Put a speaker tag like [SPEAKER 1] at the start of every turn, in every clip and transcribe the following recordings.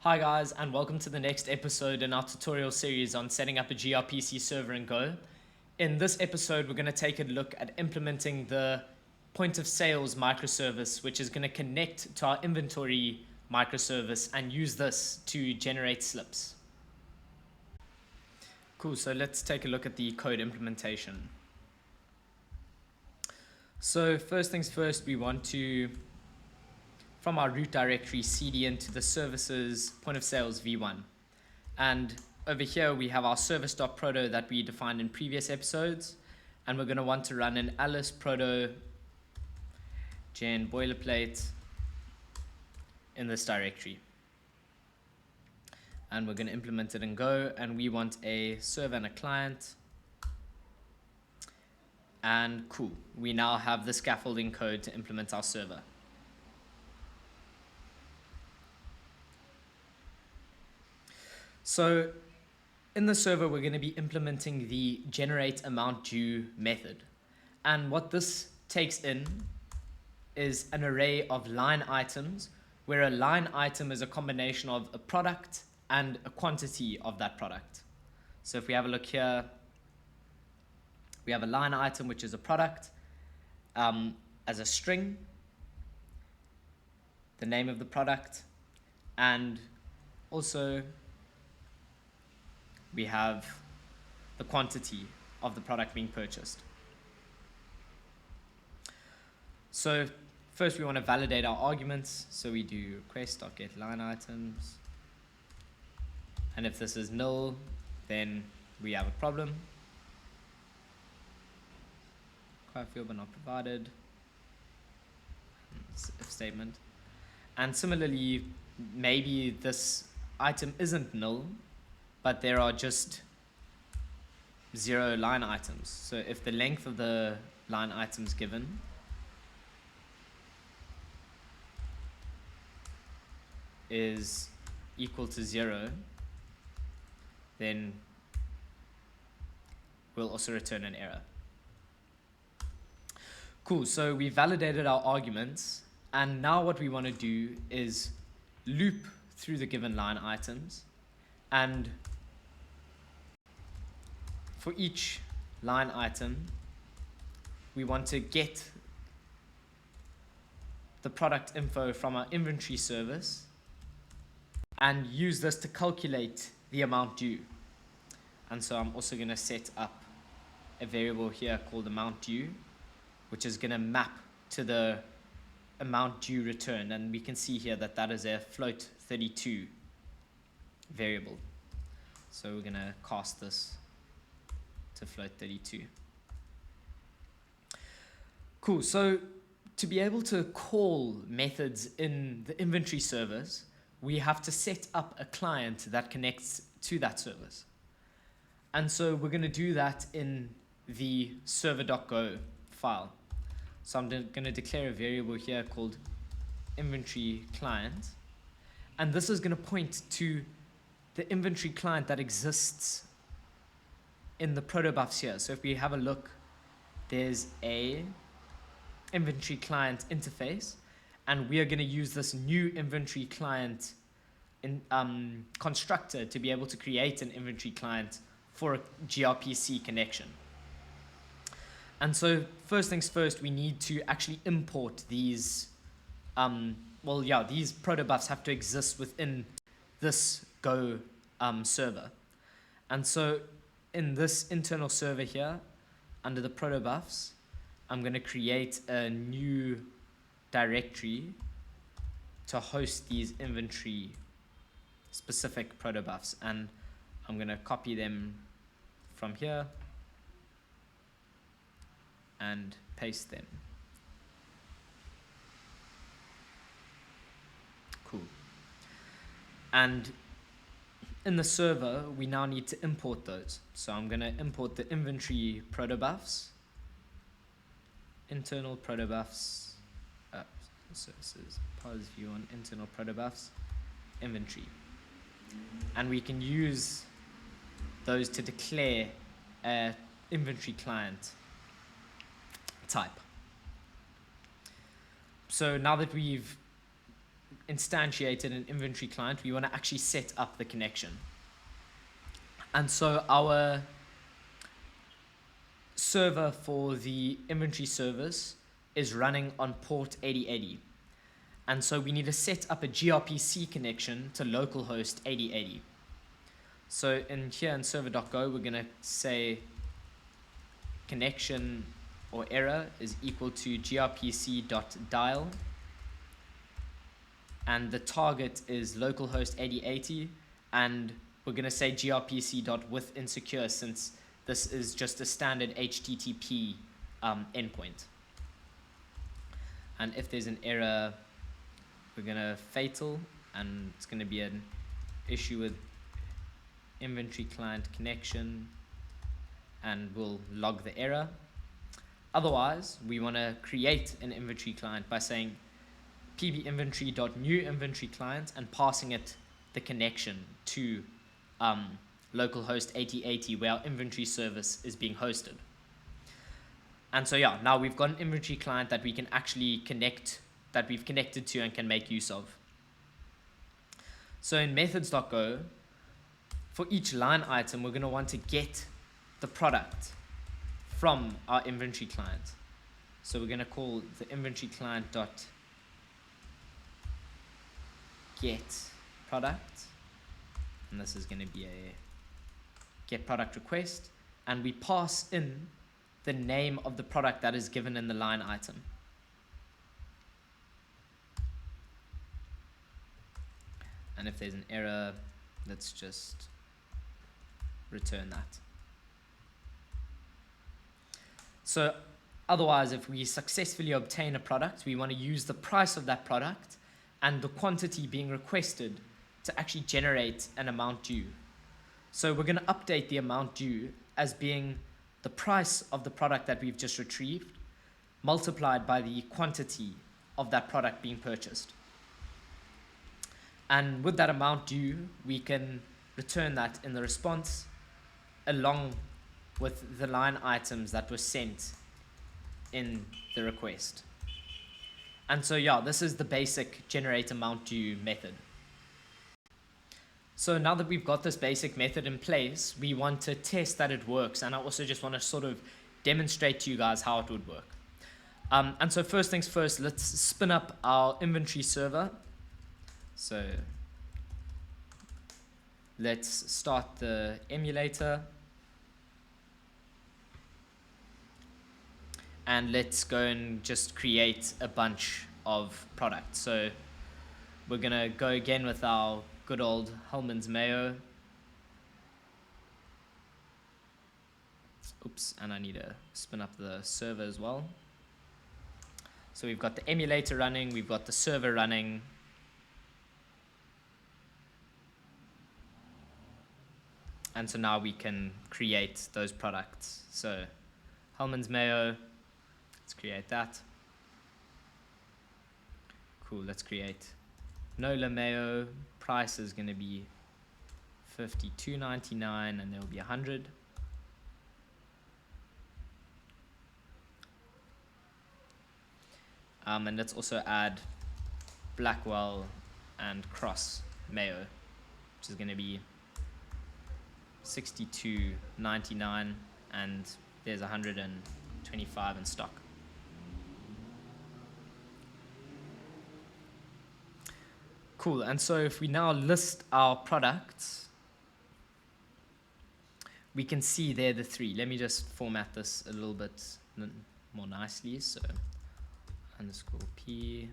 [SPEAKER 1] Hi guys, and welcome to the next episode in our tutorial series on setting up a gRPC server in Go. In this episode, we're going to take a look at implementing the point of sales microservice, which is going to connect to our inventory microservice and use this to generate slips. Cool, so let's take a look at the code implementation. So first things first, we want to, from our root directory, cd into the services point of sales v1. And over here we have our service.proto that we defined in previous episodes, and we're going to want to run an alice proto gen boilerplate in this directory. And we're going to implement it in Go, and we want a server and a client. And cool, we now have the scaffolding code to implement our server. So in the server, we're going to be implementing the generate amount due method. And what this takes in is an array of line items, where a line item is a combination of a product and a quantity of that product. So if we have a look here, we have a line item, which is a product, as a string, the name of the product, and also we have the quantity of the product being purchased. So first we want to validate our arguments. So we do request.getLineItems. And if this is null, then we have a problem. Required field but not provided. It's if statement. And similarly, maybe this item isn't null, but there are just 0 line items. So if the length of the line items given is equal to 0, then we'll also return an error. Cool, so we validated our arguments, and now what we want to do is loop through the given line items, and for each line item, we want to get the product info from our inventory service and use this to calculate the amount due. And so I'm also going to set up a variable here called amount due, which is going to map to the amount due returned. And we can see here that that is a float 32 variable. So we're going to cast this to float 32. Cool, so to be able to call methods in the inventory service, we have to set up a client that connects to that service. And so we're going to do that in the server.go file. So I'm going to declare a variable here called inventory client. And this is going to point to the inventory client that exists in the protobufs here. So if we have a look, there's a inventory client interface, and we are going to use this new inventory client constructor to be able to create an inventory client for a gRPC connection. And so first things first, we need to actually import these, these protobufs have to exist within this Go server. And so in this internal server here, under the protobufs, I'm going to create a new directory to host these inventory specific protobufs, and I'm going to copy them from here and paste them. Cool. And in the server, we now need to import those. So I'm going to import the inventory protobufs, internal protobufs, services, POS view on internal protobufs, inventory. And we can use those to declare an inventory client type. So now that we've instantiated an inventory client, we want to actually set up the connection. And so our server for the inventory service is running on port 8080. And so we need to set up a gRPC connection to localhost 8080. So in here in server.go, we're going to say connection or error is equal to grpc.dial. And the target is localhost 8080. And we're going to say grpc.withInsecure since this is just a standard HTTP endpoint. And if there's an error, we're going to fatal, and it's going to be an issue with inventory client connection, and we'll log the error. Otherwise, we want to create an inventory client by saying pbinventory.newInventory client and passing it the connection to localhost 8080 where our inventory service is being hosted. And so yeah, now we've got an inventory client that we can actually connect, that we've connected to and can make use of. So in methods.go, for each line item, we're going to want to get the product from our inventory client. So we're going to call the inventory client dot get product, and this is going to be a get product request, and we pass in the name of the product that is given in the line item. And if there's an error, let's just return that. So otherwise, if we successfully obtain a product, we want to use the price of that product and the quantity being requested to actually generate an amount due. So we're going to update the amount due as being the price of the product that we've just retrieved multiplied by the quantity of that product being purchased. And with that amount due, we can return that in the response along with the line items that were sent in the request. And so yeah, this is the basic generate amount due method. So now that we've got this basic method in place, we want to test that it works. And I also just want to sort of demonstrate to you guys how it would work. And so first things first, let's spin up our inventory server. So let's start the emulator. And let's go and just create a bunch of products. So we're going to go again with our good old Hellman's Mayo. Oops, and I need to spin up the server as well. So we've got the emulator running, we've got the server running. And so now we can create those products. So Hellman's Mayo, let's create that. Cool, let's create Nola Mayo. Price is going to be $52.99 and there will be 100. And let's also add Blackwell and Cross Mayo, which is going to be $62.99 and there's 125 in stock. Cool, and so if we now list our products, we can see there the three. Let me just format this a little bit more nicely. So underscore P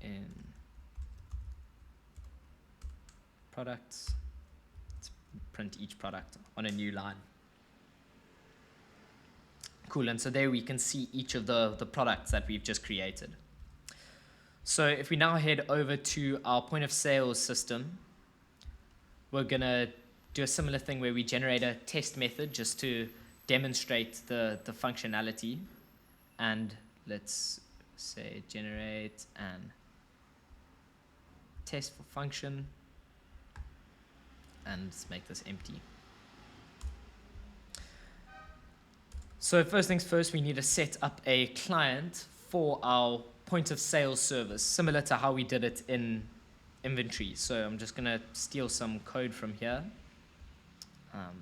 [SPEAKER 1] in products. Let's print each product on a new line. Cool, and so there we can see each of the products that we've just created. So if we now head over to our point of sale system, we're going to do a similar thing where we generate a test method just to demonstrate the functionality. And let's say generate and test for function. And let's make this empty. So first things first, we need to set up a client for our point of sale service, similar to how we did it in inventory. So I'm just going to steal some code from here.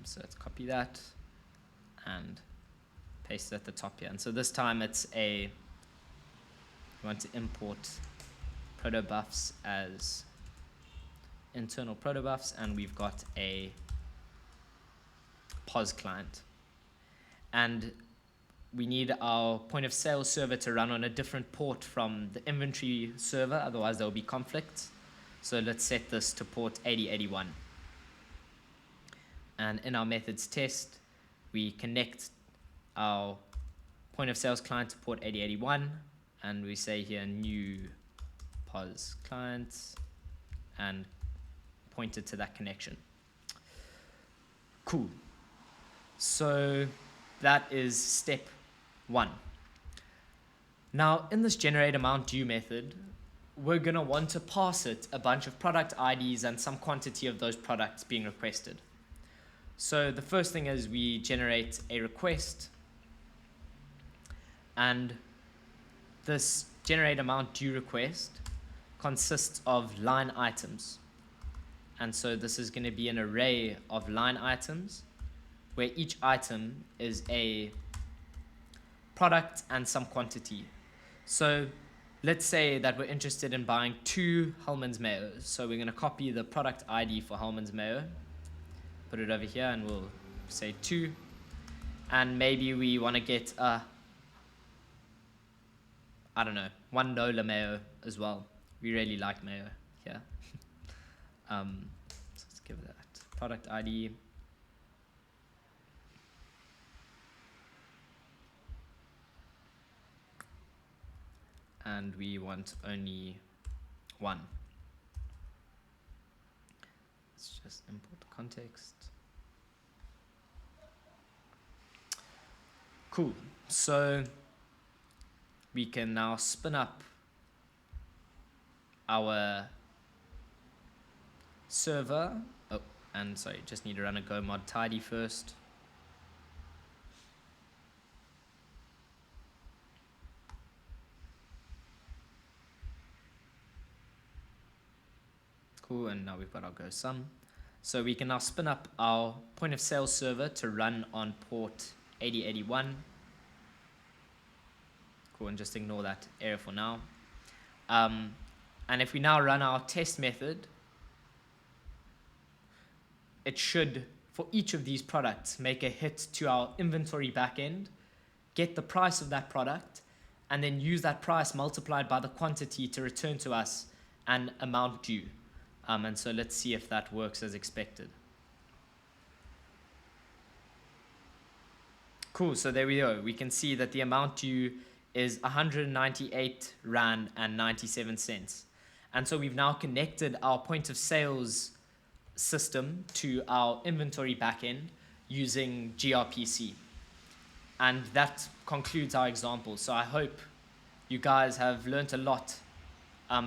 [SPEAKER 1] So let's copy that and paste it at the top here. And so this time we want to import protobufs as internal protobufs, and we've got a POS client. And we need our point of sale server to run on a different port from the inventory server, otherwise there will be conflicts. So let's set this to port 8081. And in our methods test, we connect our point of sales client to port 8081, and we say here new POS client and point it to that connection. Cool. So that is step 1. Now in this generate amount due method, we're going to want to pass it a bunch of product IDs and some quantity of those products being requested. So the first thing is we generate a request, and this generate amount due request consists of line items. And so this is going to be an array of line items where each item is a product and some quantity. So let's say that we're interested in buying 2 Hellmann's mayos. So we're going to copy the product ID for Hellmann's mayo, put it over here, and we'll say 2. And maybe we want to get I don't know, 1 Nola mayo as well. We really like mayo here. So let's give that product ID. And we want only 1. Let's just import the context. Cool. So we can now spin up our server. Oh, and sorry, just need to run a go mod tidy first. Cool, and now we've got our go sum. So we can now spin up our point of sale server to run on port 8081. Cool, and just ignore that error for now. And if we now run our test method, it should, for each of these products, make a hit to our inventory backend, get the price of that product, and then use that price multiplied by the quantity to return to us an amount due. And so let's see if that works as expected. Cool, so there we go. We can see that the amount due is 198 Rand and 97 cents. And so we've now connected our point of sales system to our inventory backend using gRPC. And that concludes our example. So I hope you guys have learned a lot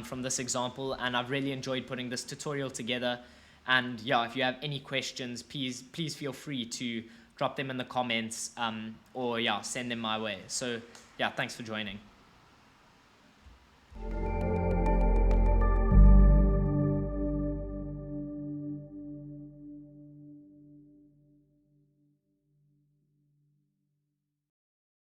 [SPEAKER 1] from this example, and I've really enjoyed putting this tutorial together. And yeah, if you have any questions, please feel free to drop them in the comments, or yeah, send them my way. So yeah, thanks for joining.